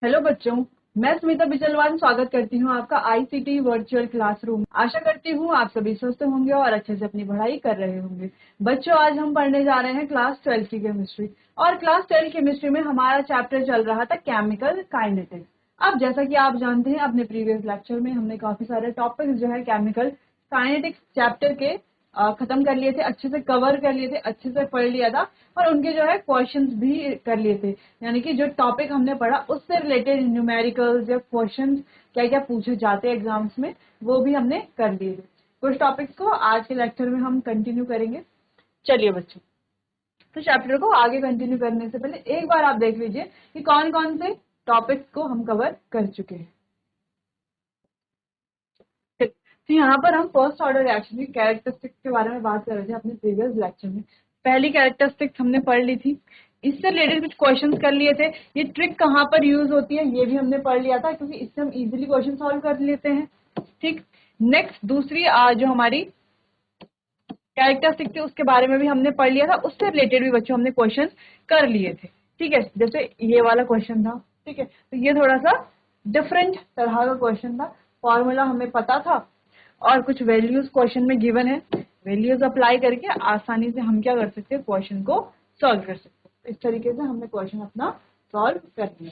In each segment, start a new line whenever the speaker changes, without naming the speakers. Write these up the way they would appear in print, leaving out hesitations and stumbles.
Hello बच्चों। मैं स्मिता बिचलवान स्वागत करती हूँ आपका आईसीटी वर्चुअल क्लासरूम। आशा करती हूँ आप सभी स्वस्थ होंगे और अच्छे से अपनी पढ़ाई कर रहे होंगे। बच्चों, आज हम पढ़ने जा रहे हैं क्लास 12 की केमिस्ट्री। और क्लास 12 केमिस्ट्री में हमारा चैप्टर चल रहा था केमिकल काइनेटिक्स। अब जैसा कि आप जानते हैं, अपने प्रीवियस लेक्चर में हमने काफी सारे टॉपिक्स जो है केमिकल काइनेटिक्स चैप्टर के खत्म कर लिए थे, अच्छे से कवर कर लिए थे, अच्छे से पढ़ लिया था और उनके जो है क्वेश्चंस भी कर लिए थे। यानी कि जो टॉपिक हमने पढ़ा उससे रिलेटेड न्यूमेरिकल्स या क्वेश्चंस क्या क्या पूछे जाते हैं एग्जाम्स में, वो भी हमने कर लिए थे। कुछ टॉपिक्स को आज के लेक्चर में हम कंटिन्यू करेंगे। चलिए बच्चों, तो चैप्टर को आगे कंटिन्यू करने से पहले एक बार आप देख लीजिए कि कौन कौन से टॉपिक्स को हम कवर कर चुके हैं। तो यहाँ पर हम फर्स्ट ऑर्डर रिएक्शन की कैरेक्टरिस्टिक्स के बारे में बात कर रहे थे अपने प्रीवियस लेक्चर में। पहली कैरेक्टरिस्टिक्स हमने पढ़ ली थी, इससे रिलेटेड कुछ क्वेश्चंस कर लिए थे। ये ट्रिक कहाँ पर यूज होती है ये भी हमने पढ़ लिया था, क्योंकि इससे हम इजीली क्वेश्चन सॉल्व कर लेते हैं। ठीक, नेक्स्ट दूसरी जो हमारी कैरेक्टरिस्टिक थी उसके बारे में भी हमने पढ़ लिया था, उससे रिलेटेड भी बच्चों हमने क्वेश्चन कर लिए थे। ठीक है, जैसे ये वाला क्वेश्चन था। ठीक है, तो ये थोड़ा सा डिफरेंट तरह का क्वेश्चन था। फॉर्मूला हमें पता था और कुछ वैल्यूज क्वेश्चन में गिवन है, वैल्यूज अप्लाई करके आसानी से हम क्या कर सकते हैं, क्वेश्चन को सॉल्व कर सकते हैं। इस तरीके से हमने क्वेश्चन अपना सॉल्व कर लिया।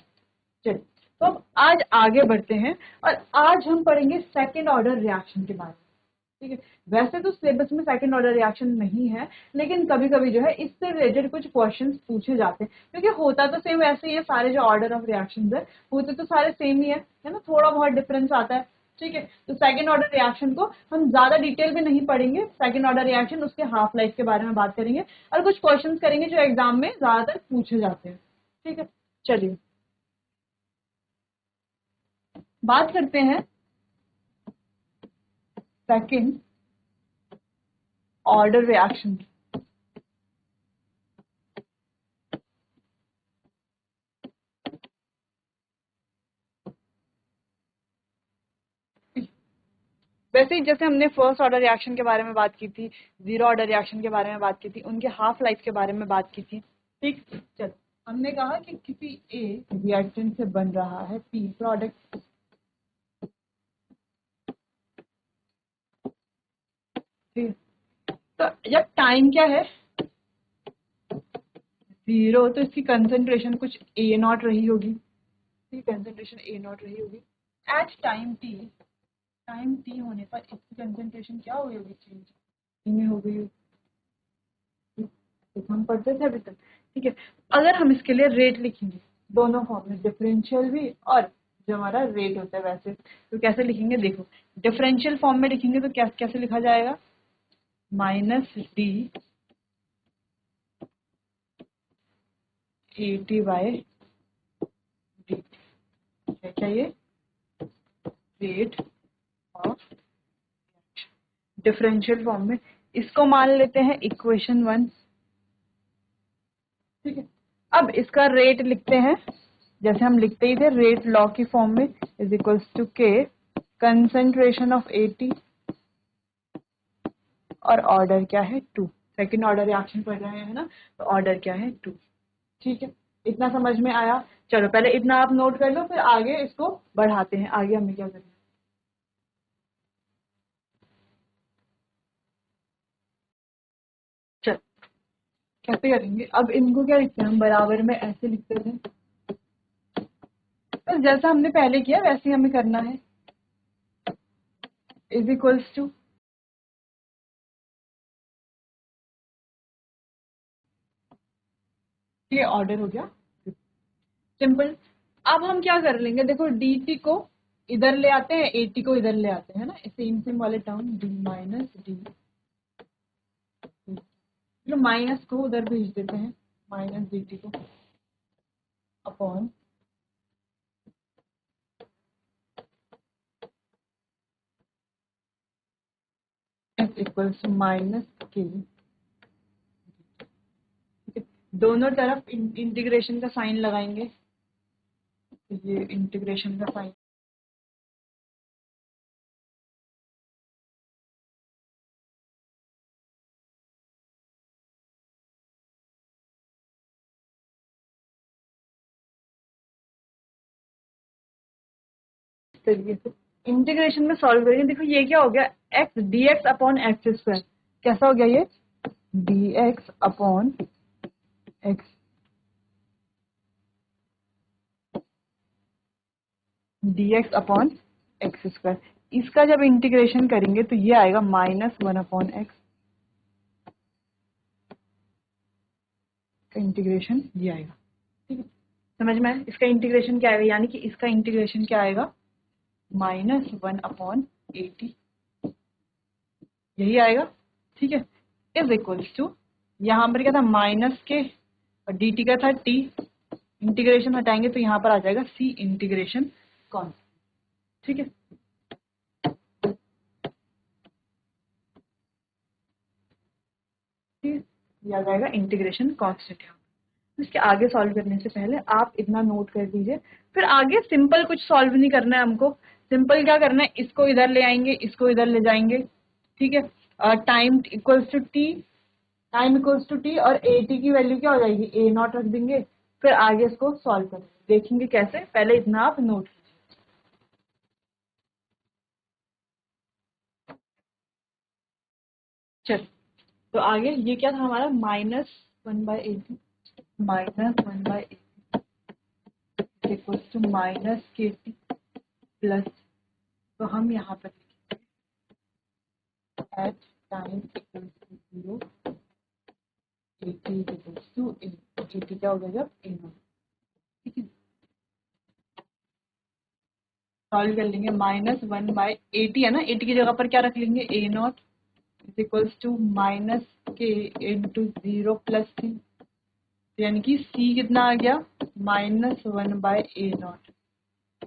चलिए, तो अब आज आगे बढ़ते हैं और आज हम पढ़ेंगे सेकेंड ऑर्डर रिएक्शन के बारे में। ठीक है, वैसे तो सिलेबस में सेकंड ऑर्डर रिएक्शन नहीं है, लेकिन कभी कभी जो है इससे रिलेटेड कुछ क्वेश्चंस पूछे जाते हैं, क्योंकि होता तो सेम वैसे ही है। सारे जो ऑर्डर ऑफ रिएक्शंस है होते तो सारे सेम ही है ना, थोड़ा बहुत डिफरेंस आता है। ठीक है, तो सेकंड ऑर्डर रिएक्शन को हम ज्यादा डिटेल में नहीं पढ़ेंगे। सेकंड ऑर्डर रिएक्शन उसके हाफ लाइफ के बारे में बात करेंगे और कुछ क्वेश्चंस करेंगे जो एग्जाम में ज्यादातर पूछे जाते हैं। ठीक है, चलिए बात करते हैं सेकंड ऑर्डर रिएक्शन। वैसे ही जैसे हमने फर्स्ट ऑर्डर रिएक्शन के बारे में बात की थी, जीरो ऑर्डर रिएक्शन के बारे में बात की थी, उनके हाफ लाइफ के बारे में बात की थी। ठीक, चलो हमने कहा कि किसी ए रिएक्टेंट से बन रहा है पी प्रोडक्ट। ठीक, तो जब टाइम क्या है जीरो, तो इसकी कंसेंट्रेशन कुछ ए नॉट रही होगी। ठीक, कंसेंट्रेशन ए नॉट रही होगी। एट टाइम टी होने पर इसकी कंसेंट्रेशन क्या हुई होगी, चेंज में हो गई होगी। तो हम पढ़ते थे अभी तक। ठीक है, अगर हम इसके लिए रेट लिखेंगे दोनों फॉर्म में, डिफरेंशियल भी और जो हमारा रेट होता है वैसे, तो कैसे लिखेंगे देखो। डिफरेंशियल फॉर्म में लिखेंगे तो कैसे लिखा जाएगा, minus D A T by D. क्या ये रेट ऑफ डिफरेंशियल फॉर्म में, इसको मान लेते हैं इक्वेशन 1। ठीक है, अब इसका रेट लिखते हैं जैसे हम लिखते ही थे रेट लॉ की फॉर्म में, इज इक्वल्स टू के कंसेंट्रेशन ऑफ 80 और ऑर्डर क्या है 2। सेकंड ऑर्डर रिएक्शन पढ़ रहे हैं ना, तो ऑर्डर क्या है 2। ठीक है, इतना समझ में आया। चलो पहले इतना आप नोट कर लो, फिर आगे इसको बढ़ाते हैं। आगे हमें क्या करना है, चल कैसे करेंगे। अब इनको क्या लिखते हैं, हम बराबर में ऐसे लिखते थे, बस जैसा हमने पहले किया वैसे ही हमें करना है। इज इक्वल्स टू, ये ऑर्डर हो गया, सिंपल। अब हम क्या कर लेंगे, देखो dt को इधर ले आते हैं, at को इधर ले आते हैं ना, सेम सेम वाले टर्म d माइनस डी, चलो माइनस को उधर भेज देते हैं, माइनस dt को upon F equals to minus K. दोनों तरफ इंटीग्रेशन का साइन लगाएंगे, ये इंटीग्रेशन का साइन तरीके से इंटीग्रेशन में सॉल्व करेंगे। देखो ये क्या हो गया, x D x upon x square, कैसा हो गया ये, D x upon x, D x upon x square. इसका जब इंटीग्रेशन करेंगे तो ये आएगा -1 अपॉन एक्स, का इंटीग्रेशन ये आएगा। ठीक है, समझ में आया? इसका इंटीग्रेशन क्या आएगा, यानी कि इसका इंटीग्रेशन क्या आएगा, -1 अपॉन 80, यही आएगा। ठीक है, इज इक्वल्स टू, यहाँ पर क्या था माइनस के और डी टी का था टी, इंटीग्रेशन हटाएंगे तो यहाँ पर आ जाएगा सी इंटीग्रेशन कॉन्स्टेंट। ठीक है, ये आ जाएगा इंटीग्रेशन कांस्टेंट। इसके आगे सॉल्व करने से पहले आप इतना नोट कर दीजिए, फिर आगे सिंपल कुछ सॉल्व नहीं करना है हमको। सिंपल क्या करना है, इसको इधर ले आएंगे, इसको इधर ले जाएंगे। ठीक है, time equals to T, time equals to T और ए टी की वैल्यू क्या हो जाएगी, ए नॉट रख देंगे, फिर आगे इसको सॉल्व करेंगे, देखेंगे कैसे। पहले इतना आप नोट कीजिए। चल, तो आगे ये क्या था हमारा, -1/80, -1/80 इक्वल्स टू -KT प्लस, तो हम यहाँ पर at time equals to 0, AT equals to A, AT क्या हो गया जब A नॉट। ठीक है, सॉल्व कर लेंगे, -1/80 है ना, 80 की जगह पर क्या रख लेंगे, A not is equals to -K into 0 plus C, यानी कि C कितना आ गया, -1/A नॉट।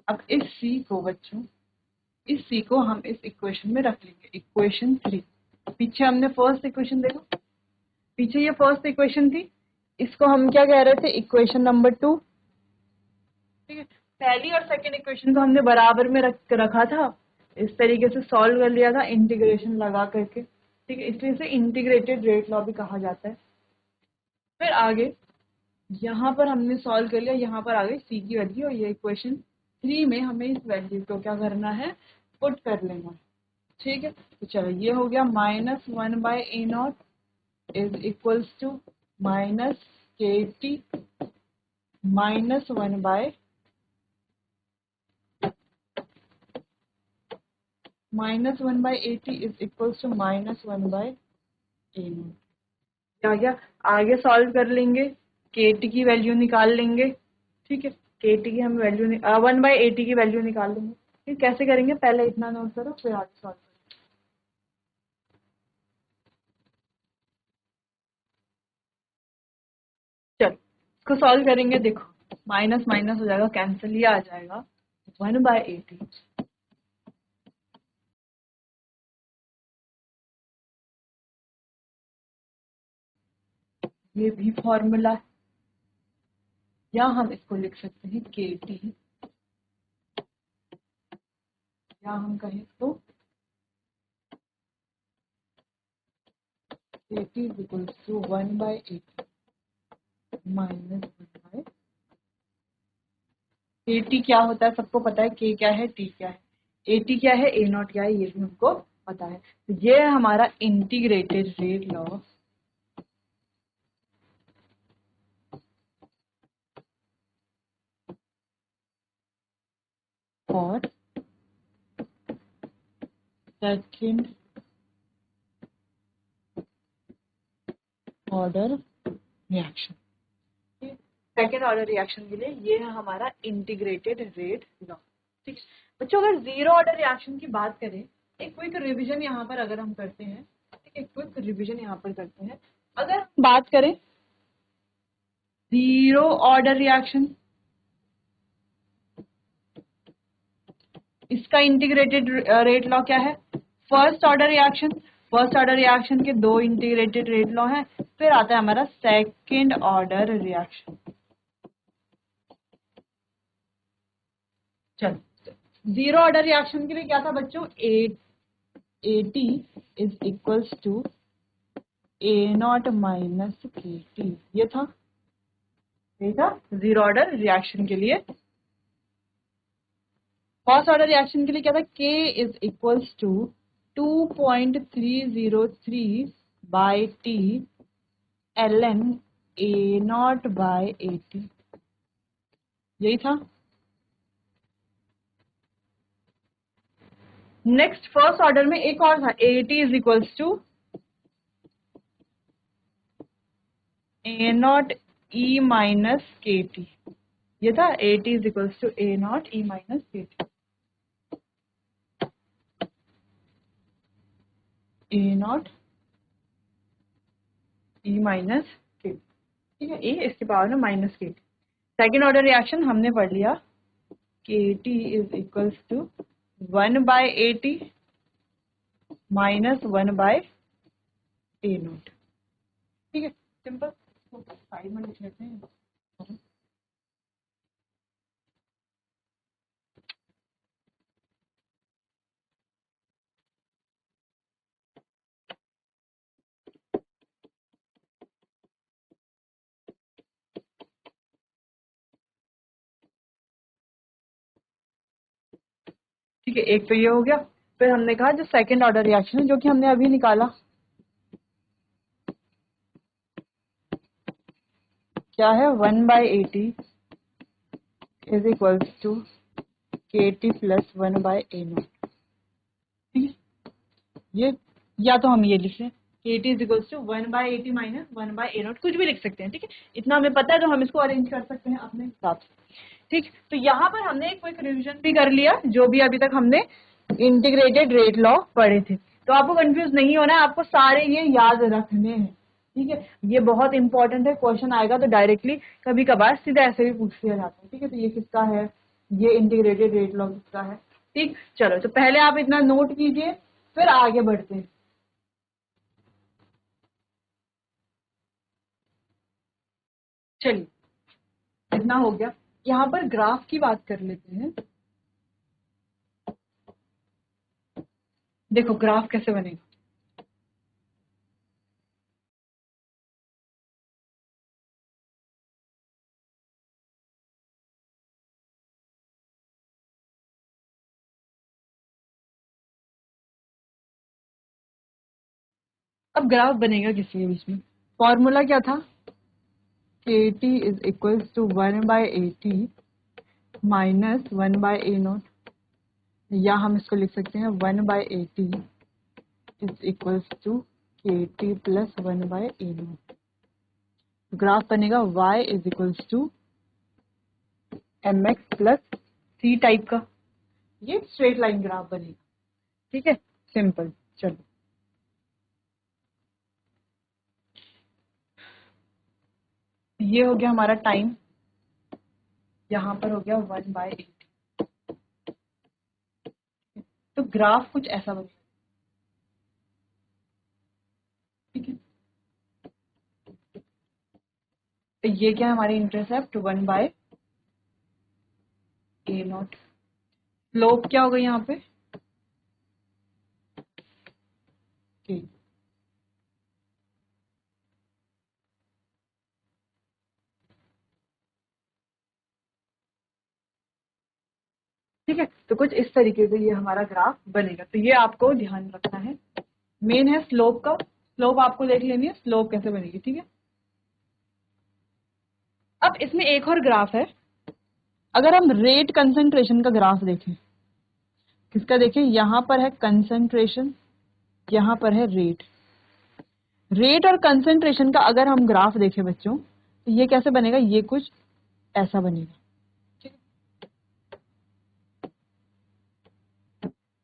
अब इस C को बच्चों, इस C को हम इस इक्वेशन में रख लेंगे, इक्वेशन 3। पीछे हमने फर्स्ट इक्वेशन देखो, पीछे ये फर्स्ट इक्वेशन थी, इसको हम क्या कह रहे थे, इक्वेशन नंबर 2। ठीक है, पहली और सेकंड इक्वेशन को हमने बराबर में रखा था, इस तरीके से सॉल्व कर लिया था इंटीग्रेशन लगा करके। ठीक है, इसलिए इसे इंटीग्रेटेड रेट लॉ भी कहा जाता है। फिर आगे यहाँ पर हमने सॉल्व कर लिया, यहाँ पर आ गई सी की वैल्यू, और ये इक्वेशन 3 में हमें इस वैल्यू को क्या करना है, पुट कर लेना है। ठीक है, तो चलो ये हो गया -1/A not is equals to -KT -1/, -1/80 is equals to -1/A not. क्या गया, आगे सॉल्व कर लेंगे, KT की वैल्यू निकाल लेंगे। ठीक है, KT की हम वैल्यू 1/80 की वैल्यू निकाल लेंगे। फिर कैसे करेंगे, पहले इतना नोट करो, फिर आगे सॉल्व करो। चल, इसको सॉल्व करेंगे, देखो माइनस माइनस हो जाएगा, कैंसिल, ये आ जाएगा 1/80। ये भी फॉर्मूला है, या हम इसको लिख सकते हैं KT, या हम कहें तो KT is equals to 1/80 -1/, KT क्या होता है सबको पता है, K क्या है, T क्या है, AT क्या है, A नॉट क्या है, ये भी हमको पता है। तो ये है हमारा integrated rate law for second order reaction. Second order reaction के लिए ये है हमारा इंटीग्रेटेड रेट लॉ। ठीक, बच्चों अगर जीरो ऑर्डर रिएक्शन की बात करें, एक क्विक रिवीजन यहाँ पर अगर हम करते हैं, एक क्विक रिवीजन यहाँ पर करते हैं, अगर बात करें जीरो ऑर्डर रिएक्शन, इसका इंटीग्रेटेड रेट लॉ क्या है, first order reaction, first order reaction के दो इंटीग्रेटेड रेट लॉ हैं। फिर आता है हमारा सेकेंड ऑर्डर रिएक्शन। चलो, जीरो ऑर्डर रिएक्शन के लिए क्या था बच्चों, AT is equals to A not minus KT, ये था जीरो ऑर्डर रिएक्शन के लिए। फर्स्ट ऑर्डर रिएक्शन के लिए क्या था, K is equals to 2.303 by T ln A not by AT, यही था। नेक्स्ट फर्स्ट ऑर्डर में एक और था, AT is equals to A not E minus KT, ये था AT is equals to A not E minus KT, A not E minus KT, ठीक है, ए इसके पावर में minus KT। Second order reaction हमने पढ़ लिया, KT is equals to 1 by AT minus 1 by A not, ठीक है, simple. Side में लिख लेते हैं। ठीक है, एक तो ये हो गया। फिर हमने कहा जो सेकंड ऑर्डर रिएक्शन है जो कि हमने अभी निकाला, क्या है, 1 by AT is equals to KT plus 1 by A not, ठीक है, ये या तो हम ये लिख लें KT is equals to 1 by AT minus 1 by A not, कुछ भी लिख सकते हैं, ठीक है, इतना हमें पता है तो हम इसको अरेंज कर सकते हैं अपने हिसाब से। ठीक, तो यहाँ पर हमने एक क्विक रिवीजन भी कर लिया जो भी अभी तक हमने इंटीग्रेटेड रेट लॉ पढ़े थे, तो आपको कंफ्यूज नहीं होना है, आपको सारे ये याद रखने हैं, ठीक है, ये बहुत इंपॉर्टेंट है, क्वेश्चन आएगा तो डायरेक्टली कभी कभार सीधा ऐसे भी पूछ लिया जाता है, ठीक है, तो ये किसका है, ये इंटीग्रेटेड रेट लॉ किसका है। ठीक, चलो तो पहले आप इतना नोट कीजिए फिर आगे बढ़ते हैं। चलिए, इतना हो गया, यहाँ पर ग्राफ की बात कर लेते हैं। देखो ग्राफ कैसे बनेगा, अब ग्राफ बनेगा किसके बीच में, फॉर्मूला क्या था, KT is equals to 1 by AT minus 1 by A not, या हम इसको लिख सकते हैं 1 by AT is equals to KT plus 1 by A not. Graph बनेगा y is equals to mx plus c type का, ये स्ट्रेट लाइन ग्राफ बनेगा, ठीक है, सिंपल। चलो ये हो गया हमारा टाइम, यहाँ पर हो गया 1 बाय 8, तो ग्राफ कुछ ऐसा बनेगा, ठीक है, तो ये क्या है हमारी intercept 1 by A not, slope क्या होगा यहाँ पे K, ठीक है, तो कुछ इस तरीके से ये हमारा ग्राफ बनेगा, तो ये आपको ध्यान रखना है, मेन है स्लोप का, स्लोप आपको देख लेनी है, स्लोप कैसे बनेगी, ठीक है। अब इसमें एक और ग्राफ है, अगर हम रेट कंसंट्रेशन का ग्राफ देखें, किसका देखें, यहाँ पर है कंसंट्रेशन, यहाँ पर है रेट, रेट और कंसंट्रेशन का अगर हम ग्राफ देखें बच्चों, तो ये कैसे बनेगा, ये कुछ ऐसा बनेगा,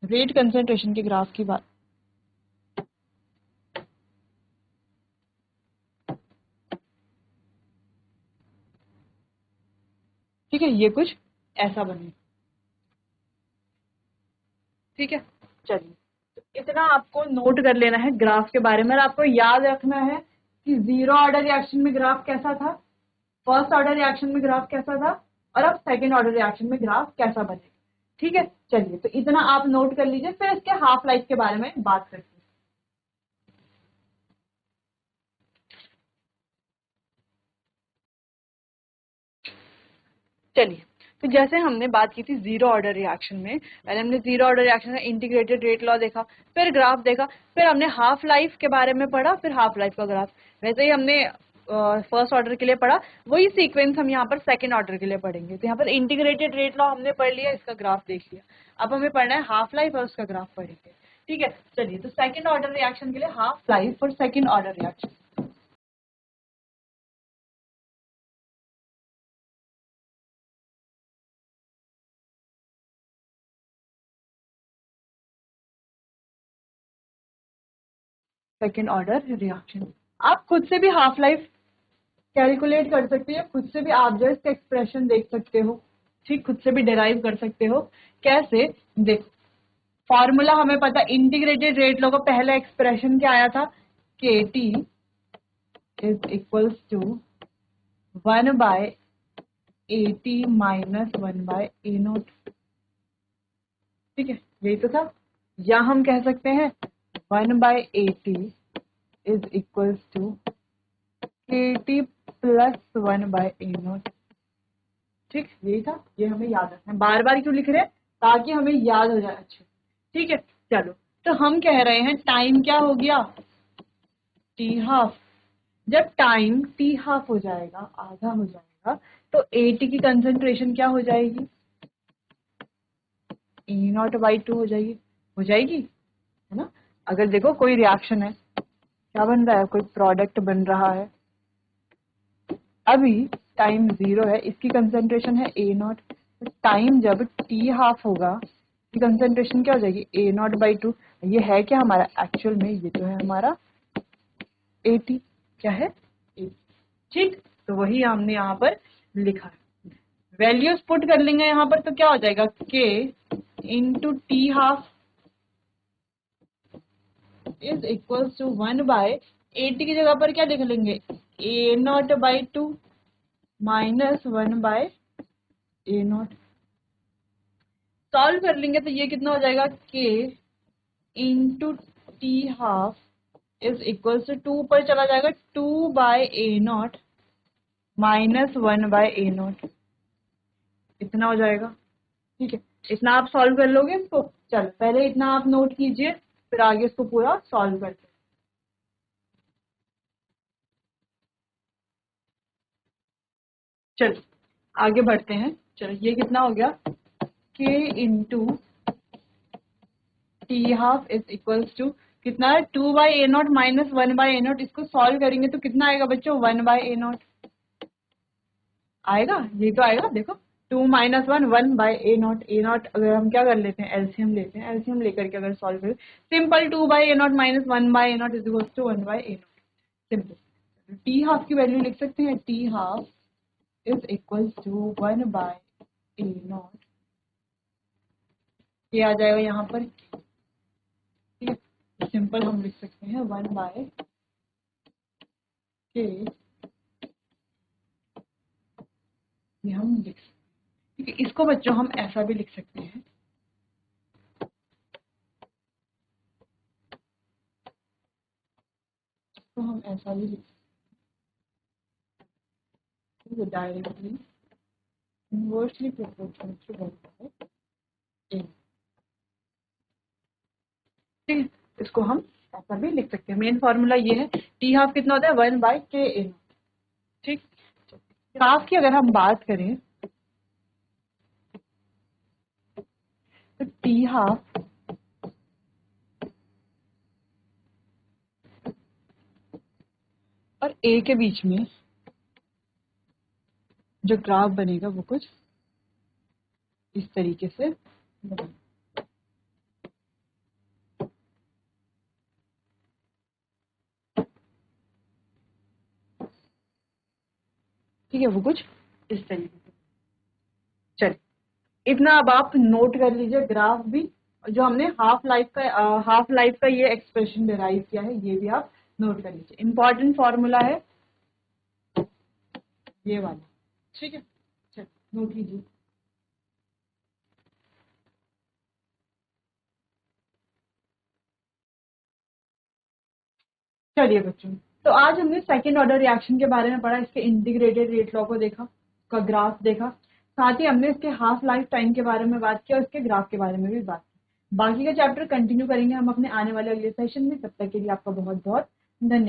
रेट कंसंट्रेशन के ग्राफ की बात, ठीक है, ये कुछ ऐसा बनेगा, ठीक है। चलिए, तो इतना आपको नोट कर लेना है ग्राफ के बारे में, और आपको याद रखना है कि जीरो ऑर्डर रिएक्शन में ग्राफ कैसा था, फर्स्ट ऑर्डर रिएक्शन में ग्राफ कैसा था, और अब सेकेंड ऑर्डर रिएक्शन में ग्राफ कैसा बनेगा, ठीक है। चलिए, तो इतना आप नोट कर लीजिए, फिर इसके हाफ लाइफ के बारे में बात करते हैं। चलिए, तो जैसे हमने बात की थी जीरो ऑर्डर रिएक्शन में, पहले हमने जीरो ऑर्डर रिएक्शन का इंटीग्रेटेड रेट लॉ देखा, फिर ग्राफ देखा, फिर हमने हाफ लाइफ के बारे में पढ़ा, फिर हाफ लाइफ का ग्राफ। वैसे ही हमने फर्स्ट ऑर्डर के लिए पढ़ा, वही सीक्वेंस हम यहाँ पर सेकंड ऑर्डर के लिए पढ़ेंगे। तो यहाँ पर इंटीग्रेटेड रेट लॉ हमने पढ़ लिया, इसका ग्राफ देख लिया, अब हमें पढ़ना है हाफ लाइफ और उसका ग्राफ पढ़ेंगे। ठीक है, चलिए, तो सेकंड ऑर्डर रिएक्शन के लिए हाफ लाइफ और second order reaction. Second order reaction आप खुद से भी हाफ लाइफ कैलकुलेट कर सकते हो, खुद से भी आप जो इसका एक्सप्रेशन देख सकते हो, ठीक, खुद से भी डिराइव कर सकते हो। कैसे? देखो, फॉर्मूला हमें पता, इंटीग्रेटेड रेट लॉ का पहला एक्सप्रेशन क्या आया था, K T is equals to 1/AT minus 1/A0। ठीक है, यही तो था। या हम कह सकते हैं 1/AT is equals to KT plus 1/A0। ठीक, यही था, ये हमें याद रखना है। बार बार क्यों लिख रहे हैं? ताकि हमें याद हो जाए अच्छे। ठीक है, चलो, तो हम कह रहे हैं टाइम क्या हो गया, टी हाफ। जब टाइम टी हाफ हो जाएगा, आधा हो जाएगा, तो AT की कंसेंट्रेशन क्या हो जाएगी, E0/2 हो जाएगी, है ना। अगर देखो कोई रिएक्शन है, क्या बन रहा है, कोई प्रोडक्ट बन रहा है, अभी टाइम 0 है, इसकी कंसेंट्रेशन है A0। टाइम जब टी हाफ होगा, इसकी कंसेंट्रेशन क्या हो जाएगी, A0/2। ये है क्या हमारा एक्चुअल में, ये तो है हमारा AT। क्या है, AT। ठीक, तो वही हमने यहाँ पर लिखा है। वैल्यूज पुट कर लेंगे यहाँ पर, तो क्या हो जाएगा, K into T half is equal to 1/AT की जगह पर क्या लिख लेंगे, A0/2 माइनस 1/A0। सॉल्व कर लेंगे तो ये कितना हो जाएगा, K into T half is equal to 2 पर चला जाएगा, 2/A0 माइनस 1/A0, इतना हो जाएगा। ठीक है, इतना आप सॉल्व कर लोगे इसको। चलो, पहले इतना आप नोट कीजिए, फिर आगे इसको पूरा सॉल्व करते हैं। चलो, आगे बढ़ते हैं। चलो, ये कितना हो गया, K into T half is equals to कितना है, 2/A0 माइनस 1/A0। इसको सॉल्व करेंगे तो कितना आएगा बच्चों, 1/A0 आएगा, ये तो आएगा। देखो, 2 माइनस 1, 1/A0। A0 अगर हम क्या कर लेते हैं, एलसीएम लेते हैं, एलसीएम लेकर के अगर सॉल्व करें, simple 2/A0 minus 1/A0 is equals to 1/A0। Simple. T half की वैल्यू लिख सकते हैं, T half is equals to 1/A0। ये आ जाएगा यहाँ पर, ठीक है। सिंपल हम लिख सकते हैं 1/K। ये हम लिख सकते हैं, ठीक है। इसको बच्चों हम ऐसा भी लिख सकते हैं, तो हम ऐसा भी लिख सकते हैं, directly inversely proportional to 1/A। ठीक है, इसको हम ऐसा भी लिख सकते हैं। मेन फॉर्मूला ये है, टी हाफ कितना होता है, 1/KA। ठीक, ग्राफ की अगर हम बात करें, तो टी हाफ और ए के बीच में जो ग्राफ बनेगा वो कुछ इस तरीके से बनेगा। ठीक है, वो कुछ इस तरीके से। चलिए, इतना अब आप नोट कर लीजिए, ग्राफ भी, जो हमने हाफ लाइफ का ये एक्सप्रेशन डिराइव किया है, ये भी आप नोट कर लीजिए। इंपॉर्टेंट फॉर्मूला है ये वाला। ठीक है, चलिए नोट कीजिए। चलिए बच्चों, तो आज हमने सेकेंड ऑर्डर रिएक्शन के बारे में पढ़ा, इसके इंटीग्रेटेड रेट लॉ को देखा, उसका ग्राफ देखा। साथ ही हमने इसके हाफ लाइफ टाइम के बारे में बात किया और इसके ग्राफ के बारे में भी बात की। बाकी का चैप्टर कंटिन्यू करेंगे हम अपने आने वाले अगले सेशन में। तब तक के लिए आपका बहुत बहुत धन्यवाद।